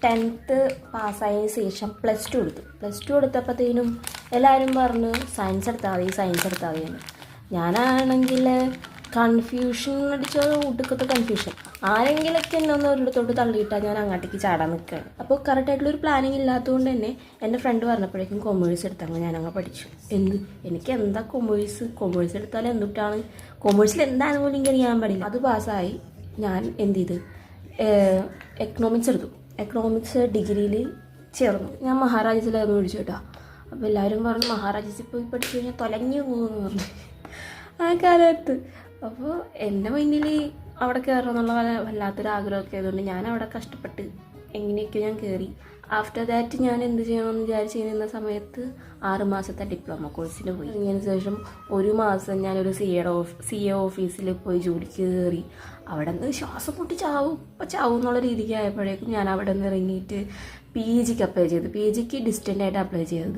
10th പാസ്സായതിനു ശേഷം +2 എടുത്തു. +2 എടുത്തപ്പോഴത്തേനും എല്ലാവരും പറഞ്ഞു സയൻസ് എടുത്താൽ മതി എന്ന്. ഞാനാണെങ്കിൽ കൺഫ്യൂഷൻ അടിച്ചോ, ഒടുക്കത്തെ കൺഫ്യൂഷൻ. ആരെങ്കിലൊക്കെ എന്നെ ഒന്ന് ഒരിടത്തോട്ട് തള്ളിയിട്ടാൽ ഞാൻ അങ്ങോട്ടേക്ക് ചാടാൻ നിൽക്കുകയാണ്. അപ്പോൾ കറക്റ്റായിട്ടുള്ളൊരു പ്ലാനിങ് ഇല്ലാത്തതുകൊണ്ട് തന്നെ എൻ്റെ ഫ്രണ്ട് പറഞ്ഞപ്പോഴേക്കും കൊമേഴ്സ് എടുത്തങ്ങ് ഞാനങ്ങ് പഠിച്ചു. എനിക്ക് എന്താ കൊമേഴ്സ് എടുത്താൽ എന്തുട്ടാണ്, കൊമേഴ്സിൽ എന്താണ് പോലും എനിക്ക് അറിയാൻ പാടില്ല. അത് പാസ്സായി. ഞാൻ എന്ത് ചെയ്ത് എക്കണോമിക്സ് എടുത്തു. എക്കണോമിക്സ് ഡിഗ്രിയിൽ ചേർന്നു. ഞാൻ മഹാരാജാസിലായിരുന്നു പഠിച്ചു കേട്ടോ. അപ്പോൾ എല്ലാവരും പറഞ്ഞു മഹാരാജാസിൽ പോയി പഠിച്ചു കഴിഞ്ഞാൽ തൊലഞ്ഞു പോകുമെന്ന് പറഞ്ഞു ആ കാലത്ത്. അപ്പോൾ എൻ്റെ മുന്നിൽ അവിടെ കയറണം എന്നുള്ള വല്ലാത്തൊരു ആഗ്രഹമൊക്കെ ആയതുകൊണ്ട് ഞാൻ അവിടെ കഷ്ടപ്പെട്ട് എങ്ങനെയൊക്കെ ഞാൻ കയറി. ആഫ്റ്റർ ദാറ്റ് ഞാൻ എന്ത് ചെയ്യണമെന്ന് വിചാരിച്ചിരുന്ന സമയത്ത് 6 മാസത്തെ ഡിപ്ലോമ കോഴ്സിന് പോയി. അതിന് ശേഷം 1 മാസം ഞാനൊരു CA ഓഫീസിൽ പോയി ജോലിക്ക് കയറി. അവിടെ നിന്ന് ശ്വാസം മുട്ടി ചാവും എന്നുള്ള രീതിക്ക് ആയപ്പോഴേക്കും ഞാൻ അവിടെ നിന്ന് ഇറങ്ങിയിട്ട് PGക്ക് അപ്ലൈ ചെയ്തു. PGക്ക് ഡിസ്റ്റൻ്റായിട്ട് അപ്ലൈ ചെയ്തത്.